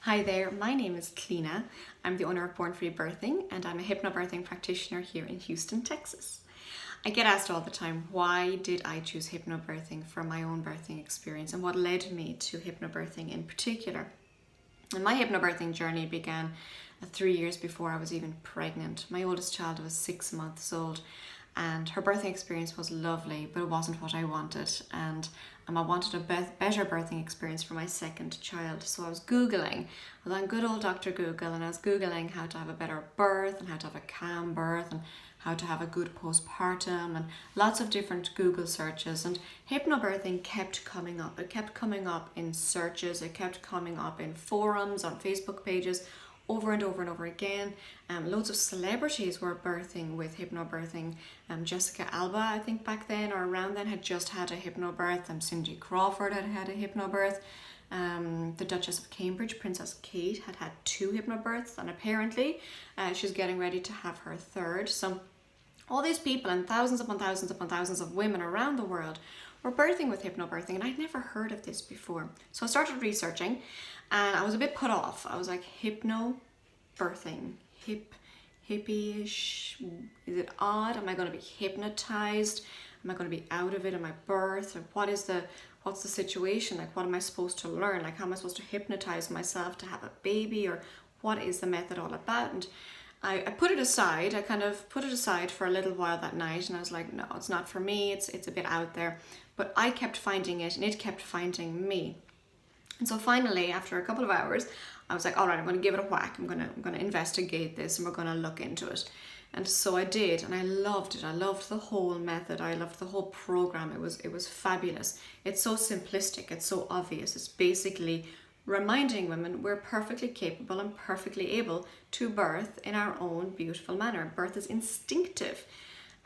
Hi there, my name is Clina. I'm the owner of Born Free Birthing and I'm a hypnobirthing practitioner here in Houston, Texas. I get asked all the time, why did I choose hypnobirthing for my own birthing experience and what led me to hypnobirthing in particular? And my hypnobirthing journey began 3 years before I was even pregnant. My oldest child was 6 months old and her birthing experience was lovely, but it wasn't what I wanted. And I wanted a better birthing experience for my second child. So I was Googling, I was on good old Dr. Google, and I was Googling how to have a better birth and how to have a calm birth and how to have a good postpartum and lots of different Google searches. And hypnobirthing kept coming up. It kept coming up in searches. It kept coming up in forums, on Facebook pages, over and over and over again. Loads of celebrities were birthing with hypnobirthing. Jessica Alba, I think back then or around then, had just had a hypnobirth. Cindy Crawford had had a hypnobirth. The Duchess of Cambridge, Princess Kate, had had 2 hypnobirths, and apparently she's getting ready to have her 3rd. So all these people and thousands upon thousands upon thousands of women around the world were birthing with hypnobirthing, and I'd never heard of this before. So I started researching and I was a bit put off. I was like, hypnobirthing, hippie-ish, is it odd? Am I going to be hypnotized? Am I going to be out of it in my birth? Or what's the situation? Like, what am I supposed to learn? Like, how am I supposed to hypnotize myself to have a baby? Or what is the method all about? And I put it aside. I kind of put it aside for a little while that night, and I was like, no, it's not for me. It's a bit out there. But I kept finding it, and it kept finding me. And so finally, after a couple of hours, I was like, all right, I'm going to give it a whack. I'm going to investigate this, and we're going to look into it. And so I did, and I loved it. I loved the whole method. I loved the whole program. It was fabulous. It's so simplistic. It's so obvious. It's basically reminding women we're perfectly capable and perfectly able to birth in our own beautiful manner. Birth is instinctive.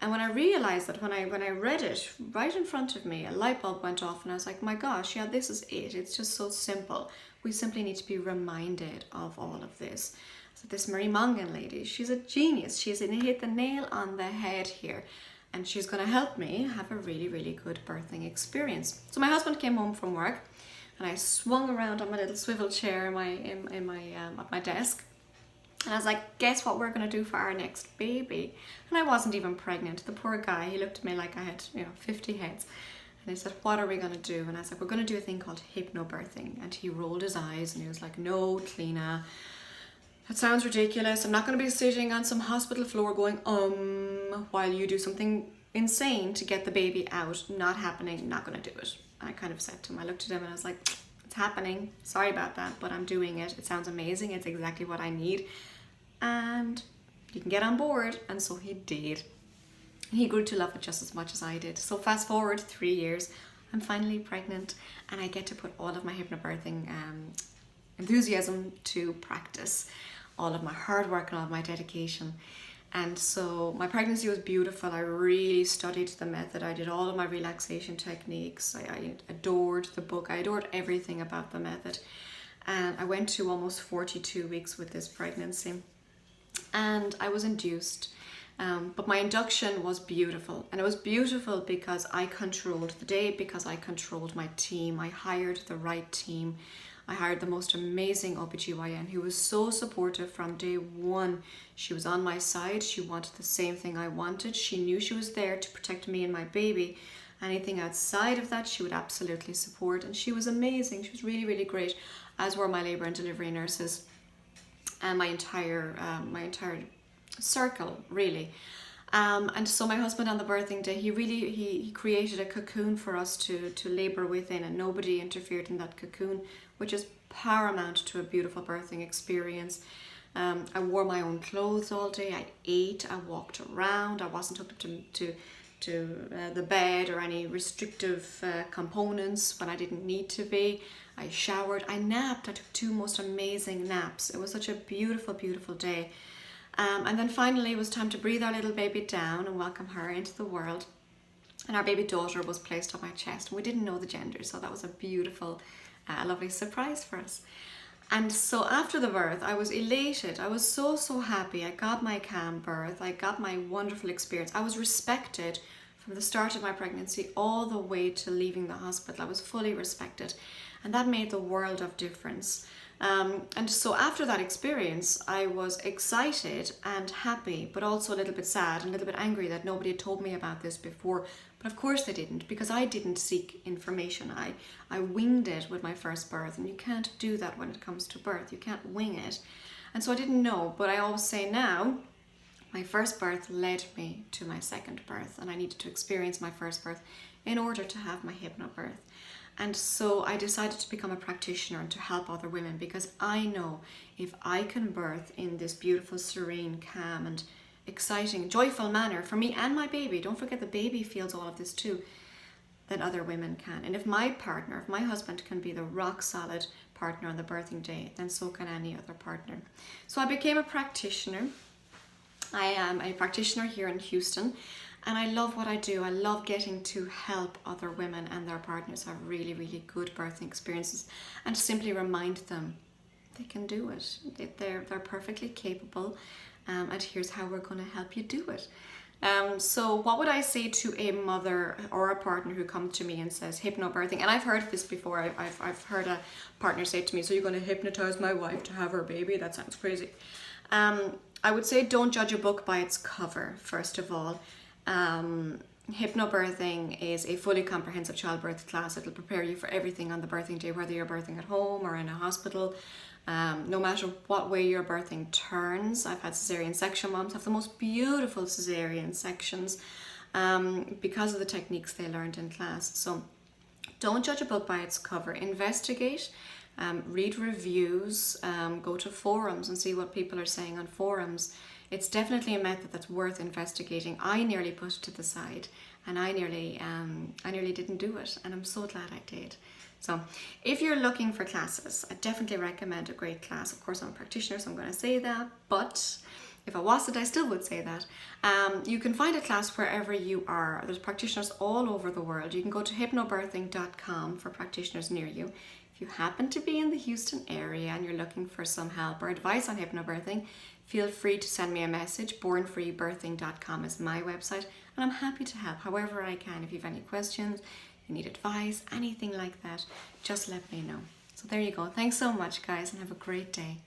And when I realized that, when I read it right in front of me, a light bulb went off, and I was like, my gosh, yeah, this is it. It's just so simple. We simply need to be reminded of all of this. So this Marie Mongan lady, she's a genius. She's hit the nail on the head here. And she's going to help me have a really, really good birthing experience. So my husband came home from work, and I swung around on my little swivel chair at my desk. And I was like, guess what we're going to do for our next baby? And I wasn't even pregnant. The poor guy, he looked at me like I had, 50 heads. And he said, what are we going to do? And I said, we're going to do a thing called hypnobirthing. And he rolled his eyes and he was like, no, Clina, that sounds ridiculous. I'm not going to be sitting on some hospital floor going, while you do something insane to get the baby out. Not happening, not going to do it. And I kind of said to him, I looked at him and I was like, it's happening. Sorry about that, but I'm doing it. It sounds amazing. It's exactly what I need. And you can get on board. And so he did. And he grew to love it just as much as I did. So fast forward 3 years, I'm finally pregnant, and I get to put all of my hypnobirthing enthusiasm to practice, all of my hard work and all of my dedication. And so my pregnancy was beautiful. I really studied the method. I did all of my relaxation techniques. I adored the book. I adored everything about the method. And I went to almost 42 weeks with this pregnancy. And I was induced. But my induction was beautiful. And it was beautiful because I controlled the day, because I controlled my team. I hired the right team. I hired the most amazing OBGYN who was so supportive from day one. She was on my side. She wanted the same thing I wanted. She knew she was there to protect me and my baby. Anything outside of that, she would absolutely support. And she was amazing. She was really, really great, as were my labor and delivery nurses and my entire circle, really. And so my husband on the birthing day, he created a cocoon for us to labor within, and nobody interfered in that cocoon, which is paramount to a beautiful birthing experience. I wore my own clothes all day. I ate. I walked around. I wasn't hooked up to the bed or any restrictive components when I didn't need to be. I showered. I napped. I took 2 most amazing naps. It was such a beautiful, beautiful day. And then finally it was time to breathe our little baby down and welcome her into the world. And our baby daughter was placed on my chest, and we didn't know the gender, so that was a beautiful, lovely surprise for us. And so after the birth, I was elated. I was so, so happy. I got my calm birth. I got my wonderful experience. I was respected from the start of my pregnancy all the way to leaving the hospital. I was fully respected. And that made the world of difference. And so after that experience, I was excited and happy, but also a little bit sad and a little bit angry that nobody had told me about this before. But of course they didn't, because I didn't seek information. I winged it with my first birth, and you can't do that when it comes to birth. You can't wing it. And so I didn't know, but I always say now, my first birth led me to my second birth, and I needed to experience my first birth in order to have my HypnoBirth. And so I decided to become a practitioner and to help other women, because I know if I can birth in this beautiful, serene, calm and exciting, joyful manner for me and my baby, don't forget the baby feels all of this too, then other women can. And if my partner, if my husband can be the rock solid partner on the birthing day, then so can any other partner. So I became a practitioner. I am a practitioner here in Houston, and I love what I do. I love getting to help other women and their partners have really, really good birthing experiences, and simply remind them they can do it. They're perfectly capable, and here's how we're going to help you do it. So what would I say to a mother or a partner who comes to me and says hypnobirthing? And I've heard this before. I've heard a partner say to me, so you're going to hypnotize my wife to have her baby? That sounds crazy. I would say don't judge a book by its cover, first of all. HypnoBirthing is a fully comprehensive childbirth class. It'll prepare you for everything on the birthing day, whether you're birthing at home or in a hospital. No matter what way your birthing turns. I've had cesarean section moms have the most beautiful cesarean sections because of the techniques they learned in class. So don't judge a book by its cover. Investigate, read reviews, go to forums and see what people are saying on forums. It's definitely a method that's worth investigating. I nearly put it to the side, and I nearly didn't do it, and I'm so glad I did. So if you're looking for classes, I definitely recommend a great class. Of course, I'm a practitioner, so I'm going to say that, but if I wasn't, I still would say that. You can find a class wherever you are. There's practitioners all over the world. You can go to HypnoBirthing.com for practitioners near you. If you happen to be in the Houston area and you're looking for some help or advice on hypnobirthing, feel free to send me a message. bornfreebirthing.com is my website, and I'm happy to help however I can. If you have any questions, you need advice, anything like that, just let me know. So there you go. Thanks so much, guys, and have a great day.